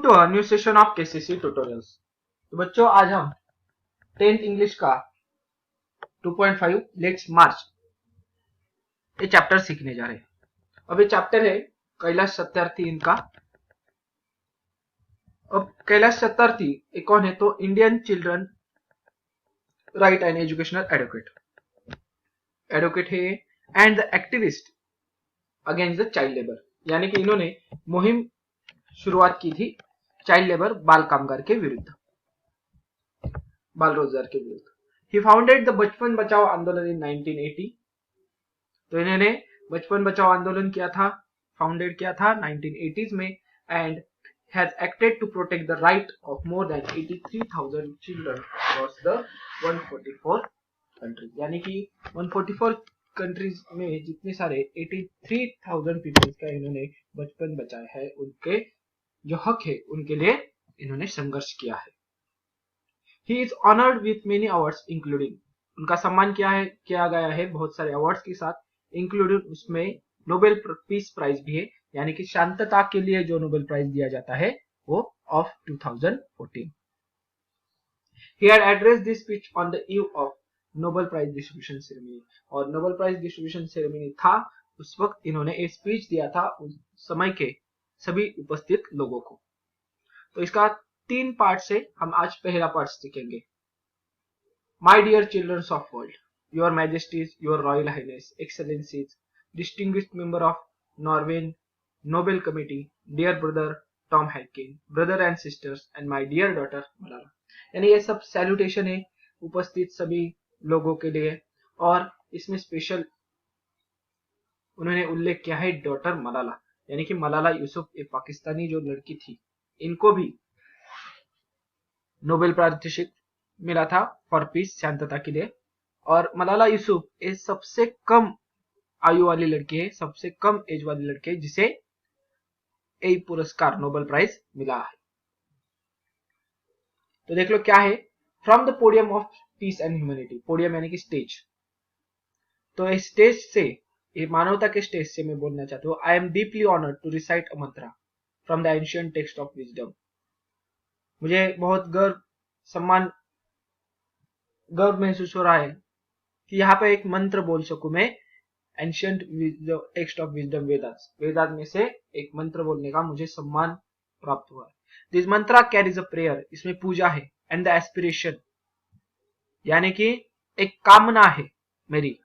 To a new session of KCC tutorials. तो बच्चों, आज हम 10th इंग्लिश का 2.5 लेट्स मार्च ये चैप्टर सीखने जा रहे हैं। अब ये चैप्टर है कैलाश सत्यार्थी इनका। अब कैलाश सत्यार्थी ये कौन है? तो Indian children right and educational advocate है and the activist against the child labour, यानी कि इन्होंने मुहिम शुरुआत की थी चाइल्ड लेबर, बाल कामगार के विरुद्ध, बाल रोजगार के विरुद्ध। ही फाउंडेड द बचपन बचाओ आंदोलन इन 1980। तो इन्होंने बचपन बचाओ आंदोलन किया था, फाउंडेड किया था 1980s में, and has acted to protect the right of more than 83,000 children across the 144 countries, यानी कि 144 कंट्रीज में जितने सारे 83,000 पीपल्स का इन्होंने बचपन बचाया है, उनके जो हक है उनके लिए इन्होंने संघर्ष किया है। He is honored with many awards including, उनका सम्मान किया गया है बहुत सारे अवार्ड्स के साथ, इंक्लूडिंग उसमें नोबेल पीस प्राइज भी है, यानी कि शांतता के लिए जो नोबेल प्राइज दिया जाता है वो of 2014। He had addressed this speech on the eve of Nobel prize distribution ceremony, और नोबेल प्राइज डिस्ट्रीब्यूशन सेरेमनी था उस वक्त इन्होंने एक स्पीच दिया था उस समय के सभी उपस्थित लोगों को। तो इसका 3 पार्ट से हम आज पहला पार्ट सीखेंगे। My dear childrens of world, your majesties, your royal highness, excellencies, distinguished member of Norwegian Nobel committee, dear brother Tom Harkin, brother and sisters and my dear daughter Malala. यानी ये सब सैल्यूटेशन है उपस्थित सभी लोगों के लिए, और इसमें स्पेशल उन्होंने उल्लेख किया है डॉटर मलाला, यानी कि मलाला यूसुफ, एक पाकिस्तानी जो लड़की थी, इनको भी नोबेल पारितोषिक मिला था फॉर पीस, शांतता के लिए। और मलाला यूसुफ ये सबसे कम आयु वाली लड़की है, सबसे कम एज वाली लड़की है जिसे ये पुरस्कार नोबेल प्राइज मिला है। तो देख लो क्या है, from the podium of peace and humanity, podium यानी कि स्टेज, तो इस स्टेज से, ये मानवता के स्टेज से मैं बोलना चाहता हूँ, I am deeply honoured to recite a mantra from the ancient text of wisdom. मुझे बहुत गर्व महसूस हो रहा है कि यहाँ पे एक मंत्र बोल सकूं मैं, ancient text of wisdom, Vedas में से एक मंत्र बोलने का मुझे सम्मान प्राप्त हुआ है। This Mantra carries a prayer, इसमें पूजा है, एंड द एस्पिरेशन, यानी कि एक कामना है मेरी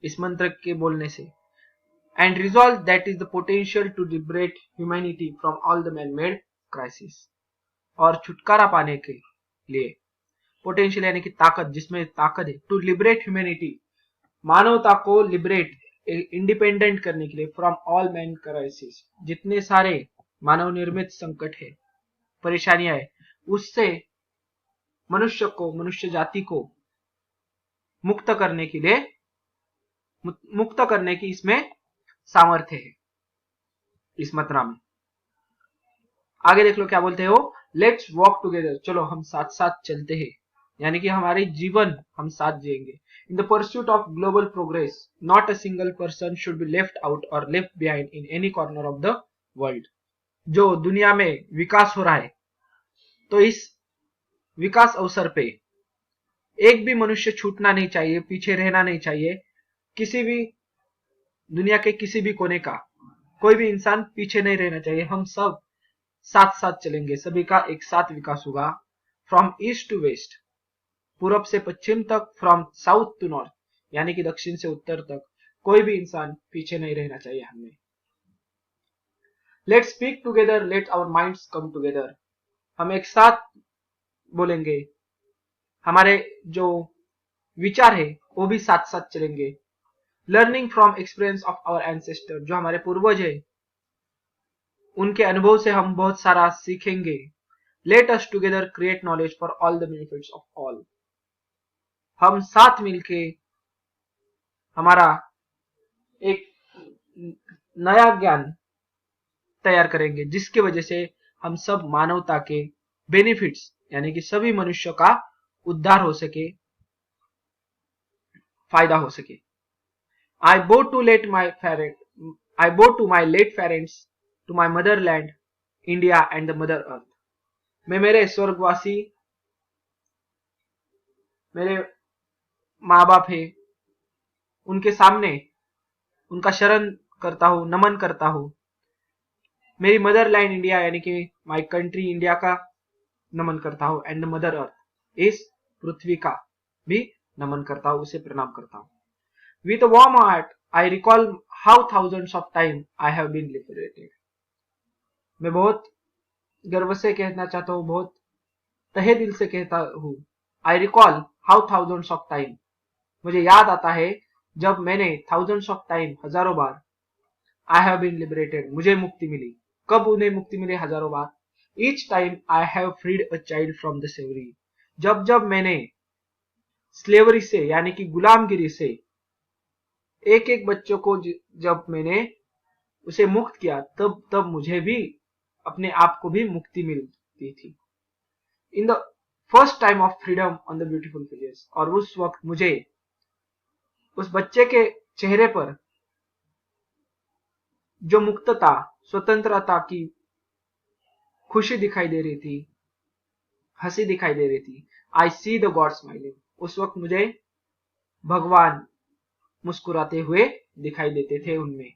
इस मंत्र के बोलने से, and resolve that is the potential to liberate humanity from all the man made crisis, और छुटकारा पाने के लिए पोटेंशियल यानी कि ताकत, जिसमें ताकत है, टू लिबरेट ह्यूमैनिटी, मानवता को लिबरेट, इंडिपेंडेंट करने के लिए, फ्रॉम ऑल मैन क्राइसिस, जितने सारे मानव निर्मित संकट है, परेशानियां है, उससे मनुष्य जाति को मुक्त करने की इसमें सामर्थ्य है इस मंत्र में। आगे देख लो क्या बोलते हो, लेट्स वॉक टुगेदर, चलो हम साथ साथ चलते हैं, यानी कि हमारे जीवन हम साथ जिएंगे। In the pursuit of global progress, not a single person should be left out और left behind in any corner of the world. जो दुनिया में विकास हो रहा है, तो इस विकास अवसर पे एक भी मनुष्य छूटना नहीं चाहिए, पीछे रहना नहीं चाहिए, किसी भी दुनिया के किसी भी कोने का कोई भी इंसान पीछे नहीं रहना चाहिए। हम सब साथ साथ चलेंगे, सभी का एक साथ विकास होगा। फ्रॉम ईस्ट टू वेस्ट, पूरब से पश्चिम तक, फ्रॉम साउथ टू नॉर्थ, यानी कि दक्षिण से उत्तर तक, कोई भी इंसान पीछे नहीं रहना चाहिए हमें। Let's speak together, let our minds come together, हम एक साथ बोलेंगे, हमारे जो विचार है वो भी साथ साथ चलेंगे। Learning from experience of our ancestor, जो हमारे पूर्वज है उनके अनुभव से हम बहुत सारा सीखेंगे। Let us together create knowledge for all the benefits of all, हम साथ मिलके हमारा एक नया ज्ञान तैयार करेंगे, जिसकी वजह से हम सब मानवता के बेनिफिट्स, यानी कि सभी मनुष्यों का उद्धार हो सके, फायदा हो सके। I bow to my late parents, to my motherland, India and the mother earth. मैं मेरे स्वर्गवासी मेरे माँ बाप है उनके सामने उनका शरण करता हूँ, नमन करता हूँ। मेरी मदरलैंड इंडिया यानी कि माई कंट्री इंडिया का नमन करता हूँ। एंड मदर अर्थ, इस पृथ्वी का भी नमन करता हूँ, उसे प्रणाम करता हूँ। With a warm heart I recall how thousands of time I have been liberated. मैं बहुत गर्व से कहना चाहता हूँ, बहुत तहे दिल से कहता हूँ। आई recall how thousands of time, मुझे याद आता है जब मैंने थाउजेंड्स ऑफ टाइम, हजारों बार, आई हैव बीन लिबरेटेड, मुझे मुक्ति मिली। कब उन्हें मुक्ति मिली? हजारों बार। Each time I have freed a child from the slavery, जब जब मैंने स्लेवरी से यानी कि गुलामगिरी से एक एक बच्चों को जब मैंने उसे मुक्त किया, तब तब मुझे भी अपने आप को भी मुक्ति मिलती थी। In the first time of freedom on the beautiful face, और उस वक्त मुझे उस बच्चे के चेहरे पर जो मुक्तता, स्वतंत्रता की खुशी दिखाई दे रही थी, हंसी दिखाई दे रही थी। आई सी द गॉड स्माइलिंग, उस वक्त मुझे भगवान मुस्कुराते हुए दिखाई देते थे उनमें।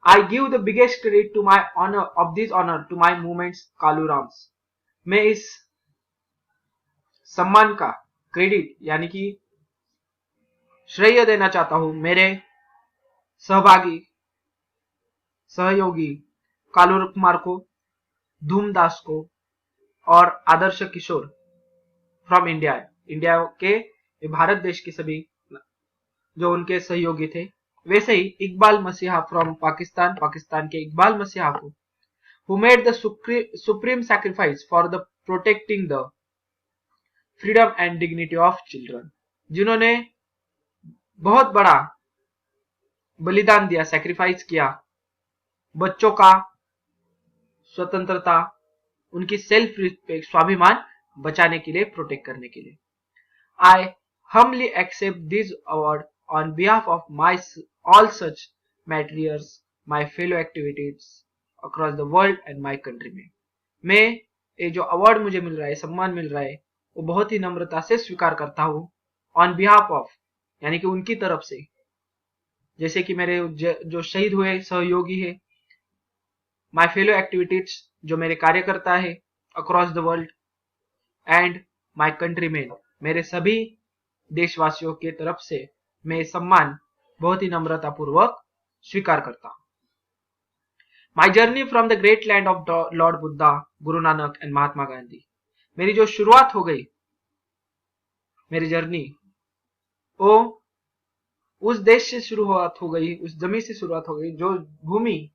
I give the biggest credit to my honour of this honour to my movements Kalurams, मैं इस सम्मान का क्रेडिट यानी कि श्रेय देना चाहता हूं मेरे सहभागी सहयोगी कालू कुमार को, धूमदास को और आदर्श किशोर फ्रॉम इंडिया, इंडिया के भारत देश के सभी जो उनके सहयोगी थे। वैसे ही इकबाल मसीहा फ्रॉम पाकिस्तान, पाकिस्तान के इकबाल मसीहा को, who made the supreme sacrifice for the protecting the freedom and dignity of children, जिन्होंने बहुत बड़ा बलिदान दिया, सैक्रिफाइस किया बच्चों का स्वतंत्रता, उनकी सेल्फ रिस्पेक्ट, स्वाभिमान बचाने के लिए, प्रोटेक्ट करने के लिए। आई humbly accept this award on behalf of my all such martyrs, my fellow activities across the world and my countrymen। मैं ये जो अवार्ड मुझे मिल रहा है, सम्मान मिल रहा है, वो बहुत ही नम्रता से स्वीकार करता हूँ। ऑन बिहाफ ऑफ यानी कि उनकी तरफ से, जैसे कि मेरे जो शहीद हुए सहयोगी है, माई फेलो एक्टिविटीज जो मेरे कार्यकर्ता है across the world, and my countrymen मेरे सभी देशवासियों के तरफ से मैं सम्मान बहुत ही नम्रता पूर्वक स्वीकार करता हूं। My journey from the great land of Lord Buddha, Guru Nanak and Mahatma Gandhi, मेरी जो शुरुआत हो गई, मेरी जर्नी वो उस देश से शुरुआत हो गई, उस जमीन से शुरुआत हो गई जो भूमि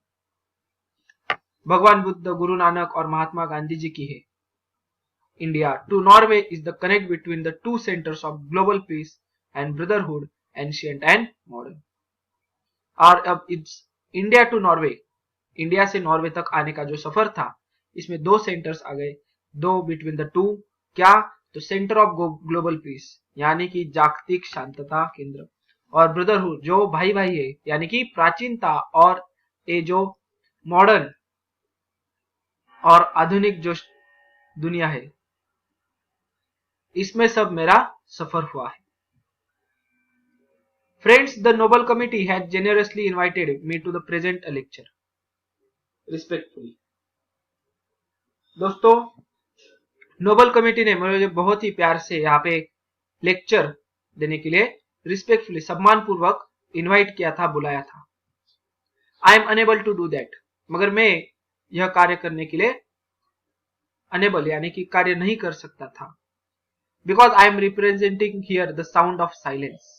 भगवान बुद्ध, गुरु नानक और महात्मा गांधी जी की है। India to Norway is the connect between the two centres of global peace and brotherhood, ancient and modern. और अब it's India to Norway, India से नॉर्वे तक आने का जो सफर था, इसमें दो सेंटर्स आ गए, दो बिटवीन द टू, क्या? तो सेंटर ऑफ ग्लोबल पीस यानी कि जागतिक शांतता केंद्र, और ब्रदरहुड जो भाई भाई है यानी कि प्राचीनता, और ये जो मॉडर्न और आधुनिक जो दुनिया है, इसमें सब मेरा सफर हुआ है। Friends, the Nobel committee has generously invited me to the present a lecture respectfully. दोस्तों, नोबल कमेटी ने मुझे बहुत ही प्यार से यहाँ पे लेक्चर देने के लिए रिस्पेक्टफुली, सम्मान पूर्वक इनवाइट किया था, बुलाया था। I am unable to do that, मगर मैं यह कार्य करने के लिए अनेबल यानी कि कार्य नहीं कर सकता था, because I am representing here the sound of silence,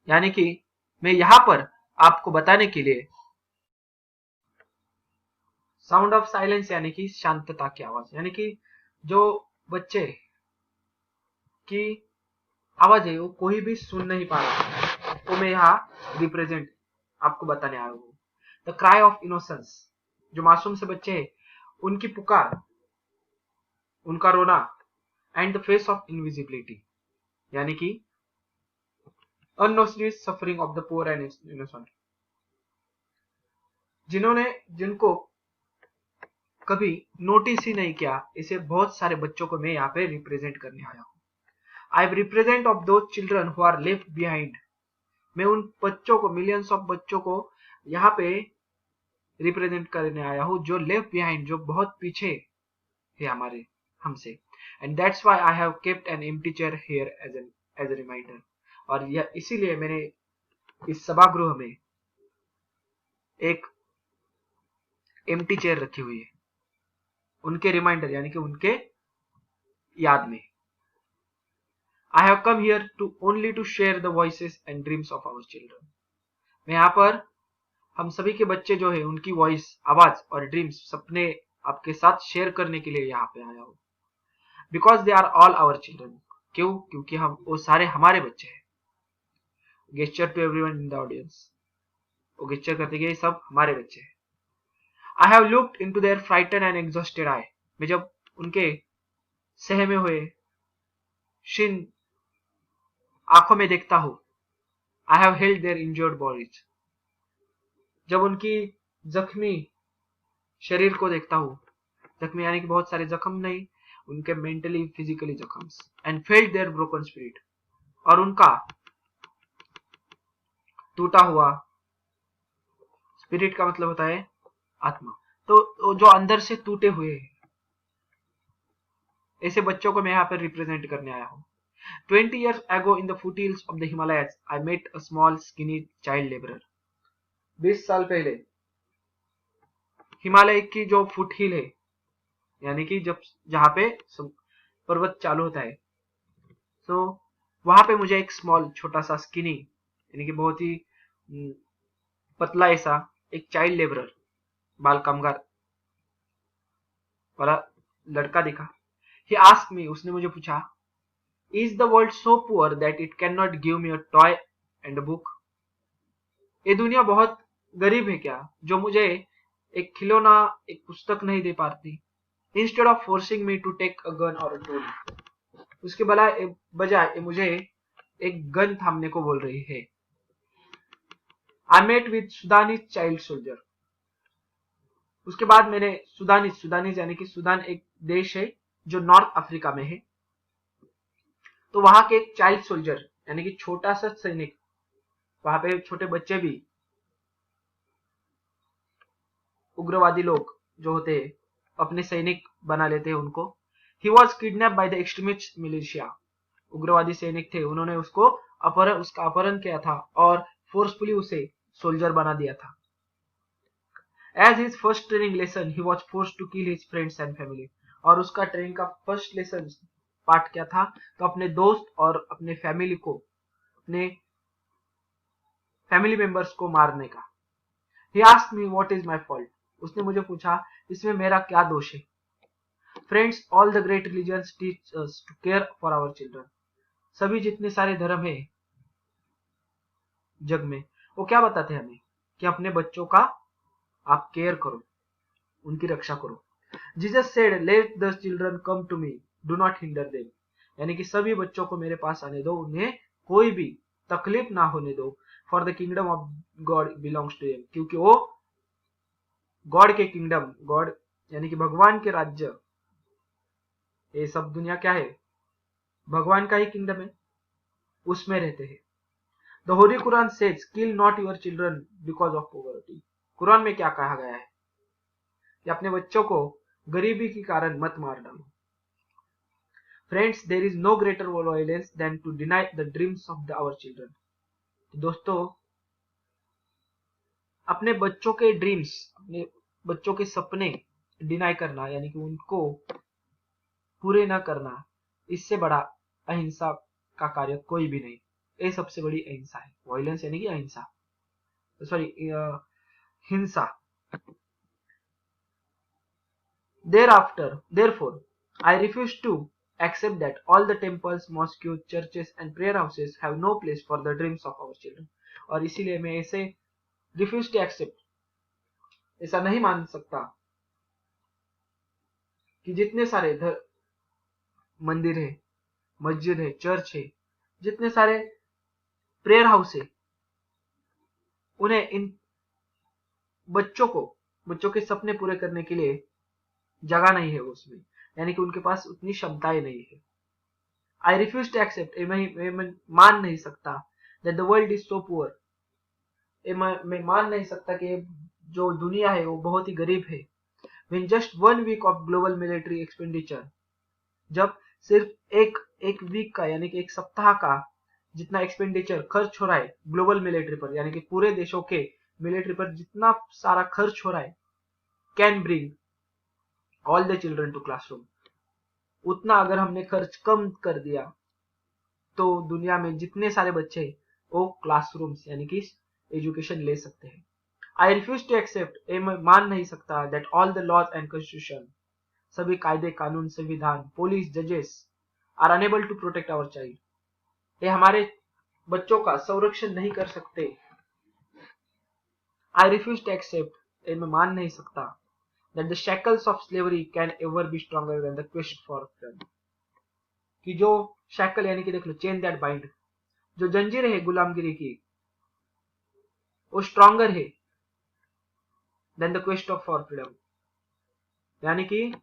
यानी कि मैं यहां पर आपको बताने के लिए, साउंड ऑफ साइलेंस यानी कि शांतता की आवाज, यानी कि जो बच्चे की आवाज है वो कोई भी सुन नहीं पा रहा, तो मैं यहाँ रिप्रेजेंट आपको बताने आया हूँ। द क्राई ऑफ इनोसेंस, जो मासूम से बच्चे हैं उनकी पुकार, उनका रोना, and the face of invisibility यानी कि unnoticed suffering of the poor and innocent, जिनको कभी नोटिस ही नहीं किया, इसे बहुत सारे बच्चों को मैं यहाँ पे रिप्रेजेंट करने आया हूँ। I represent of those children who are left behind. मैं उन बच्चों को, मिलियंस ऑफ बच्चों को यहाँ पे रिप्रेजेंट करने आया हूँ जो लेफ्ट बिहाइंड, जो बहुत पीछे है हमारे हमसे। And that's why I have kept an empty chair here as a reminder. और यह इसीलिए मैंने इस सभागृह में एक एम्प्टी चेयर रखी हुई है, उनके रिमाइंडर यानी कि उनके याद में। I have come here to only to share the voices and dreams of our children. मैं यहाँ पर हम सभी के बच्चे जो है उनकी वॉइस, आवाज और ड्रीम्स, सपने आपके साथ शेयर करने के लिए यहाँ पे आया हूँ। Because they are all our children. क्यों? क्योंकि हम वो सारे हमारे बच्चे हैं। Gesture to everyone in the audience. वो gesture करते गए, सब हमारे बच्चे हैं। I have looked into their frightened and exhausted eye. मैं जब उनके सहमे हुए शिन आंखों में देखता हूं, I have held there injured bodies. जब उनकी जख्मी शरीर को देखता हूं, जख्मी यानी कि बहुत सारे जख्म नहीं, उनके मेंटली फिजिकली जख्म, and felt their broken spirit, और उनका टूटा हुआ, स्पिरिट का मतलब होता है आत्मा, तो जो अंदर से टूटे हुए हैं, ऐसे बच्चों को मैं यहाँ पर रिप्रेजेंट करने आया हूँ। 20 years ago in the foothills of the Himalayas, I met a small skinny child laborer. 20 साल पहले हिमालय की जो फुट हिल है, यानी कि जब जहाँ पे पर्वत चालू होता है, तो वहां पे मुझे एक स्मॉल, छोटा सा, स्किनी यानी कि बहुत ही पतला ऐसा एक चाइल्ड लेबरर, बाल कामगार वाला लड़का दिखा। He asked me, उसने मुझे पूछा, Is the world so poor that it cannot give me a toy and a book? ये दुनिया बहुत गरीब है क्या, जो मुझे एक खिलौना, एक पुस्तक नहीं दे पाती? Instead of forcing me to take a gun or a tool, उसके बजाय मुझे एक गन थामने को बोल रही है। I met with Sudanese child soldier. उसके बाद मैंने सुदानीज यानी कि सुदान एक देश है जो नॉर्थ अफ्रीका में है, तो वहां के एक चाइल्ड सोल्जर यानी कि छोटा सा सैनिक, वहां पे छोटे बच्चे भी, उग्रवादी लोग जो होते हैं अपने सैनिक बना लेते हैं उनको। He was kidnap by the extremist militia, उग्रवादी सैनिक थे, उन्होंने उसका अपहरण किया था और फोर्सफुली उसे सोल्जर बना दिया था। As his first training lesson he was forced to kill his friends and family, और उसका ट्रेनिंग का फर्स्ट लेसन पार्ट क्या था, तो अपने दोस्त और अपने फैमिली को, अपने फैमिली मेंबर्स को मारने का। He asked me what is my fault. उसने मुझे पूछा इसमें मेरा क्या दोष है। Friends, all the great religions teach us to care for our children. सभी जितने सारे धर्म है जग में, वो क्या बताते हैं हमें कि अपने बच्चों का आप केयर करो, उनकी रक्षा करो। Jesus said, let the children come to me, do not hinder them. यानी कि सभी बच्चों को मेरे पास आने दो, उन्हें कोई भी तकलीफ ना होने दो। For the kingdom of God belongs to them, क्योंकि वो गॉड के किंगडम, गॉड यानी कि भगवान के राज्य, ये सब दुनिया क्या है, भगवान का ही किंगडम है, उसमें रहते हैं। The Holy Quran says, kill not your children because of poverty. Quran में क्या कहा गया है कि अपने बच्चों को गरीबी के कारण मत मार डालो। Friends, there is no greater violence than to deny the dreams of our children. तो दोस्तों, अपने बच्चों के ड्रीम्स, अपने बच्चों के सपने डिनाई करना यानी कि उनको पूरे ना करना, इससे बड़ा अहिंसा का कार्य कोई भी नहीं। ये सबसे बड़ी अहिंसा है। वायलेंस यानी कि अहिंसा, सॉरी, हिंसा। Therefore, I refuse to accept that all the temples, mosques, churches and prayer houses have no place for the dreams of our children. और इसीलिए मैं ऐसे refuse to accept, ऐसा नहीं मान सकता कि जितने सारे मंदिर है, मस्जिद है, चर्च है, जितने सारे प्रेयर हाउस है, उन्हें इन बच्चों के सपने पूरे करने के लिए जगह नहीं है उसमें, यानी कि उनके पास उतनी क्षमताएं नहीं है। आई रिफ्यूज टू एक्सेप्ट, मैं मान नहीं सकता that the world is so poor, मैं मान नहीं सकता कि जो दुनिया है वो बहुत ही गरीब है। When just 1 week of global military expenditure, जब सिर्फ एक वीक का यानी कि एक सप्ताह का जितना एक्सपेंडिचर खर्च हो रहा है ग्लोबल मिलिट्री पर, यानी कि पूरे देशों के मिलिट्री पर जितना सारा खर्च हो रहा है, can bring all the children to classroom, उतना अगर हमने खर्च कम कर दिया तो दुनिया में जितने सारे बच्चे वो क्लासरूम्स यानी कि एजुकेशन ले सकते हैं। आई रिफ्यूज टू एक्सेप्ट, मैं मान नहीं सकता that all the laws and constitution, सभी कायदे कानून संविधान पुलिस जजेस are unable to protect our child, ये हमारे बच्चों का संरक्षण नहीं कर सकते। आई रिफ्यूज टू एक्सेप्ट, ये मैं मान नहीं सकता that the shackles of slavery can ever be stronger than the quest for freedom, कि जो शैकल यानी कि देख लो चेन दैट बाइंड, जो जंजीर है गुलामगिरी की वो स्ट्रॉन्गर है than the quest of for freedom, यानी कि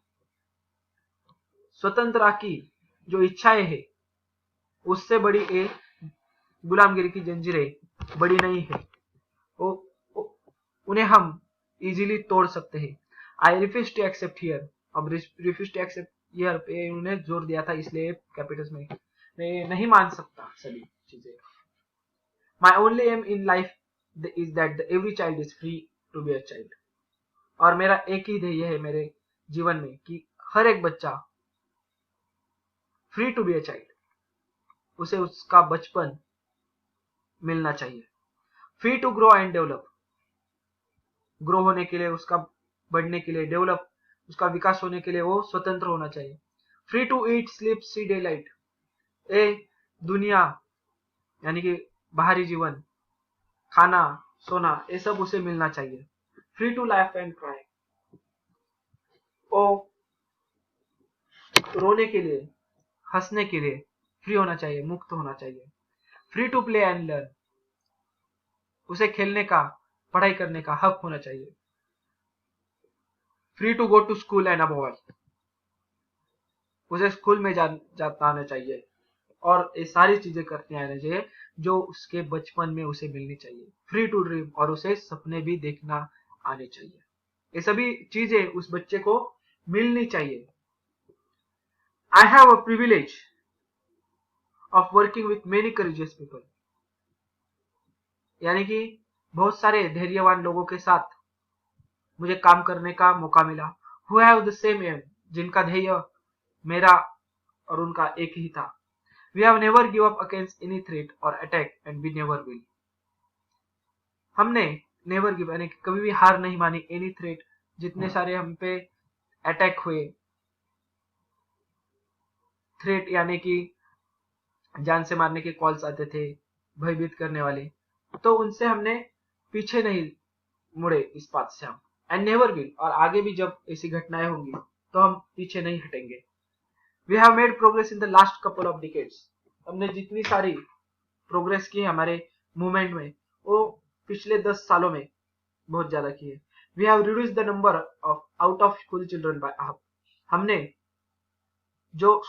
स्वतंत्रता की जो इच्छाएं है उससे बड़ी एक गुलामगिरी की जंजीरें बड़ी नहीं है, उन्हें हम इजीली तोड़ सकते हैं। I refuse to accept here, अब रिफ्यूज टू एक्सेप्ट हियर पे उन्हें जोर दिया था इसलिए कैपिटल्स में, मैं नहीं मान सकता सभी चीजें। My only aim in life is that every child is free to be a child, और मेरा एक ही ध्येय है मेरे जीवन में कि हर एक बच्चा free to be a child, उसे उसका बचपन मिलना चाहिए। Free to grow and develop, grow होने के लिए उसका बढ़ने के लिए, डेवलप उसका विकास होने के लिए वो स्वतंत्र होना चाहिए। Free to eat sleep see daylight, ए दुनिया यानी कि बाहरी जीवन खाना सोना ये सब उसे मिलना चाहिए। Free to life and cry, ओ रोने के लिए हंसने के लिए फ्री होना चाहिए, मुक्त होना चाहिए। Free to play and learn, उसे खेलने का पढ़ाई करने का हक होना चाहिए। Free to go to school and above all, उसे स्कूल में जाता आना चाहिए और ये सारी चीजें करते आना चाहिए जो उसके बचपन में उसे मिलनी चाहिए। फ्री टू ड्रीम, और उसे सपने भी देखना आने चाहिए, ये सभी चीजें उस बच्चे को मिलनी चाहिए। I have a privilege of working with many courageous people, यानी कि बहुत सारे धैर्यवान लोगों के साथ मुझे काम करने का मौका मिला। Who have the same aim, जिनका ध्येय मेरा और उनका एक ही था। We have never give up against any threat और attack and we never will, हमने नेवर गिव यानी कि कभी भी हार नहीं मानी, एनी थ्रेट जितने सारे हम पे अटैक हुए, थ्रेट यानी कि जान से मारने के कॉल्स आते थे भयभीत करने वाले, तो उनसे हमने पीछे नहीं मुड़े इस बात से हम। एंड नेवर विल, और आगे भी जब ऐसी घटनाएं होंगी तो हम पीछे नहीं हटेंगे। We have made progress in the last couple of decades, हमने जितनी सारी प्रोग्रेस की हमारे मूवमेंट में वो पिछले 10 सालों में बहुत ज्यादा की है। We have reduce the number of out of school children by half, हमने जो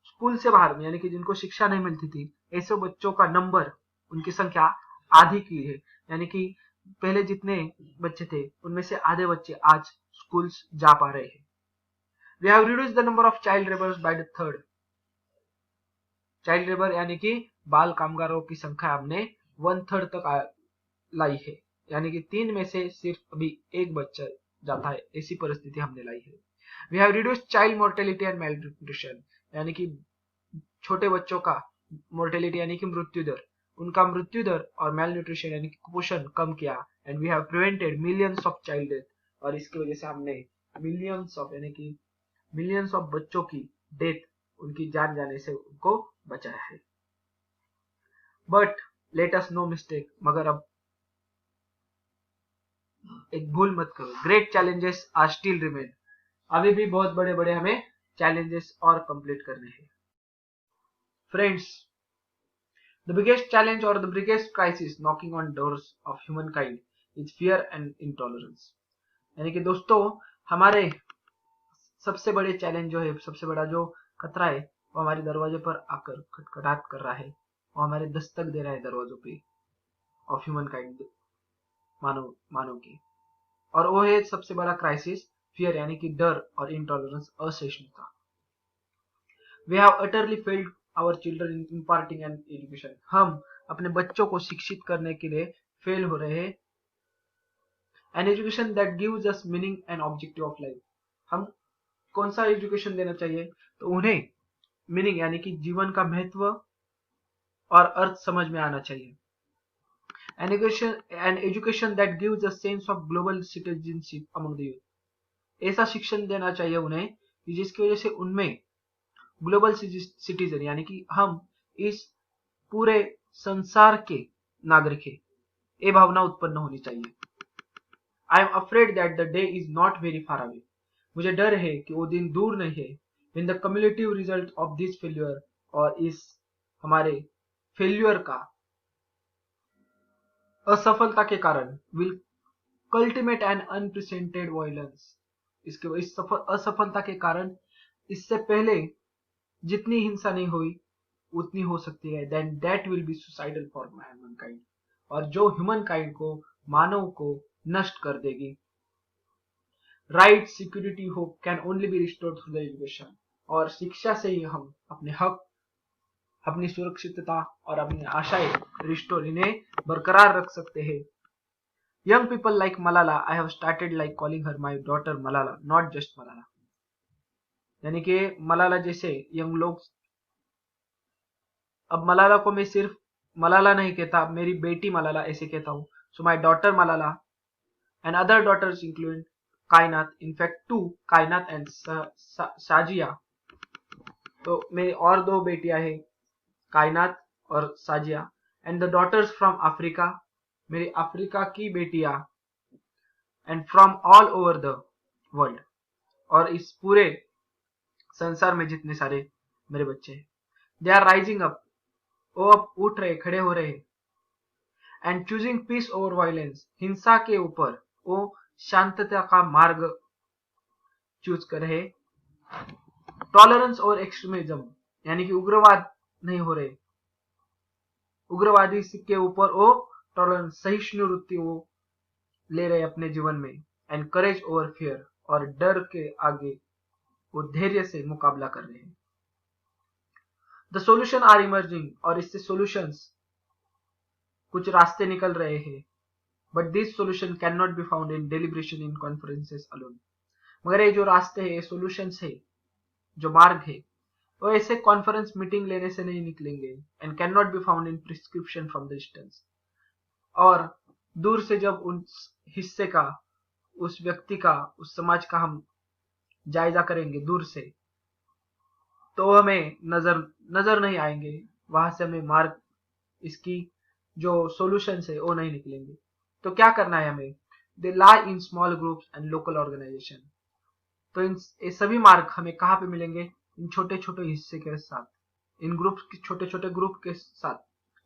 स्कूल से बाहर यानी कि जिनको शिक्षा नहीं मिलती थी ऐसे बच्चों का नंबर, उनकी संख्या आधी की है, यानी कि पहले जितने बच्चे थे उनमें से आधे बच्चे आज स्कूल जा पा रहे हैं। We have reduce the number of child labours by the third, child labour यानी कि बाल कामगारों की संख्या हमने 1/3 तक लाई है, यानी कि 3 में से सिर्फ अभी एक बच्चा जाता है, ऐसी परिस्थिति हमने लाई है। We have reduced child mortality and malnutrition, यानी कि छोटे बच्चों का मोर्टेलिटी यानी कि मृत्यु दर, उनका मृत्यु दर और मेल न्यूट्रिशन यानी कि कुपोषण कम किया। And we have prevented millions of child death, और इसकी वजह से हमने मिलियंस ऑफ यानी कि मिलियंस ऑफ बच्चों की डेथ, उनकी जान जाने से उनको बचाया है। But let us no mistake, मगर अब एक भूल मत करो, great challenges are still remain, अभी भी बहुत बड़े बड़े हमें चैलेंजेस और कंप्लीट करने हैं। Friends, the biggest challenge or the biggest crisis knocking on doors of humankind is fear and intolerance, यानी कि दोस्तों हमारे सबसे बड़े चैलेंज जो है, सबसे बड़ा जो खतरा है, वो हमारे दरवाजे पर आकर खटखटाहट कर रहा है, वो हमारे दस्तक दे रहा है दरवाजों पे ऑफ ह्यूमन काइंड, मानव की। और वो है सबसे बड़ा क्राइसिस, फियर यानी कि डर और इंटॉलरेंस, असहिष्णुता। We have utterly failed our children in imparting an education. हम अपने बच्चों को शिक्षित करने के लिए फेल हो रहे हैं। An education that gives us meaning and objective of life. हम कौन सा एजुकेशन देना चाहिए? तो उन्हें मीनिंग यानी कि जीवन का महत्व और अर्थ समझ में आना चाहिए। An education that gives a sense of global citizenship among the youth. ऐसा शिक्षण देना चाहिए उन्हें कि जिसकी वजह से उनमें ग्लोबल सिटीजन यानी कि हम इस पूरे संसार के नागरिक हैं, ये भावना उत्पन्न होनी चाहिए। I am afraid that the day is not very far away. मुझे डर है कि वो दिन दूर नहीं है। In the cumulative result of this failure, और इस हमारे फेल्यूर का, असफलता के कारण, विल कल्टिमेट एन अनप्रेसिडेंटेड वायलेंस। इसके इस असफलता के कारण इससे पहले जितनी हिंसा नहीं हुई उतनी हो सकती है। Then that will be suicidal for humankind, और जो ह्यूमनकाइंड को, मानव को नष्ट कर देगी। Right, security, hope can only be restored through the education. और शिक्षा से ही हम अपने हक, अपनी सुरक्षितता और अपनी आशाएं रिस्टोर, इन्हें बरकरार रख सकते हैं। Young people like Malala, I have started like calling her my daughter Malala, not just Malala. यानी कि मलाला जैसे यंग लोग, अब मलाला को मैं सिर्फ मलाला नहीं कहता, मेरी बेटी मलाला ऐसे कहता हूँ। So my daughter Malala and other daughters include Kainat, in fact two, Kainat and Sajia. तो मेरी और दो बेटियां हैं, कायनात और Sajia. And the daughters from Africa, मेरी अफ्रीका की बेटियां। And from all over the world, और इस पूरे संसार में जितने सारे मेरे बच्चे हैं। दे आर राइजिंग अप, वो अब उठ रहे, खड़े हो रहे। And choosing peace over violence, हिंसा के ऊपर वो शांतता का मार्ग चूज कर रहे। टॉलरेंस और एक्सट्रीमिज्म, यानी कि उग्रवाद नहीं हो रहे, उग्रवादी के ऊपर वो टॉलरेंस, सहिष्णुता वो ले रहे अपने जीवन में। एंड करेज ओवर फियर, और डर के आगे वो धैर्य से मुकाबला कर रहे हैं। द सोल्यूशन आर इमर्जिंग, और इससे सॉल्यूशंस, कुछ रास्ते निकल रहे हैं। But this solution can not be found in deliberation in conferences alone. मगर ये जो रास्ते हैं, सॉल्यूशंस है, जो मार्ग है, वो ऐसे कॉन्फ्रेंस मीटिंग लेने से नहीं निकलेंगे। And can not be found in prescription from the distance, और दूर से जब उस हिस्से का, उस व्यक्ति का, उस समाज का हम जायजा करेंगे दूर से, तो हमें नजर नहीं आएंगे, वहां से हमें मार्ग, इसकी जो सॉल्यूशंस है वो नहीं निकलेंगे। तो क्या करना है हमें? They lie in small groups and local organisation. तो ये सभी मार्ग हमें कहाँ पे मिलेंगे? इन छोटे छोटे हिस्से के साथ, इन ग्रुप, छोटे छोटे ग्रुप के साथ।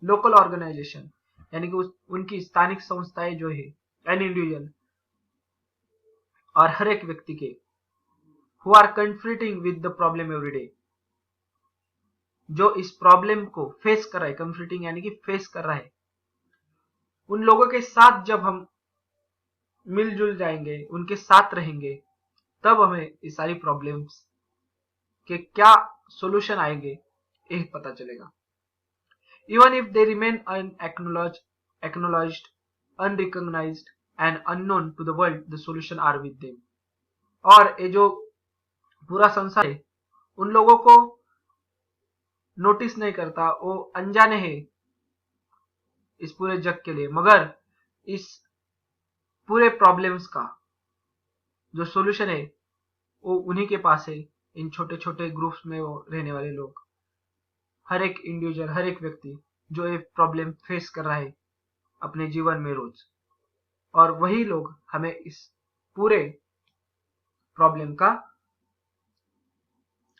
लोकल ऑर्गेनाइजेशन यानी कि उनकी स्थानिक संस्थाएं जो है, एन इंडिविजुअल, और हर एक व्यक्ति के, who are confronting with the problem every day, जो इस प्रॉब्लम को फेस कर रहा है, कन्फ्रंटिंग यानी कि फेस कर रहा है। उन लोगों के साथ जब हम मिलजुल जाएंगे, उनके साथ रहेंगे, तब हमें ये सारी प्रॉब्लम्स के क्या सॉल्यूशन आएंगे ये पता चलेगा। Even if they remain acknowledged, unrecognized and unknown to the world, the solution are with them. और ये जो पूरा संसार है, उन लोगों को नोटिस नहीं करता, वो अनजाने हैं इस पूरे जग के लिए, मगर इस पूरे प्रॉब्लम्स का जो सॉल्यूशन है वो उन्हीं के पास है। इन छोटे छोटे ग्रुप्स में वो रहने वाले लोग, हर एक इंडिविजुअल, हर एक व्यक्ति जो ये प्रॉब्लम फेस कर रहा है अपने जीवन में रोज, और वही लोग हमें इस पूरे प्रॉब्लम का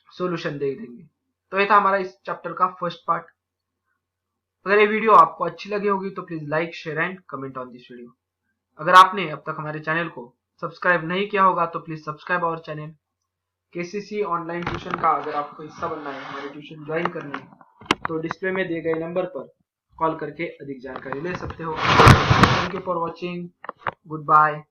सॉल्यूशन दे देंगे। तो ये था हमारा इस चैप्टर का फर्स्ट पार्ट। अगर ये वीडियो आपको अच्छी लगी होगी तो please like, share and comment on this video. अगर आपने अब तक हमारे चैनल को सब्सक्राइब नहीं किया होगा तो please subscribe our channel KCC online tuition का अगर आपको हिस्सा बनना है, हमारे ट्यूशन ज्वाइन करनी है, तो डिस्प्ले में दिए गए नंबर पर कॉल करके अधिक जानकारी ले सकते हो। Thank you for watching, good bye.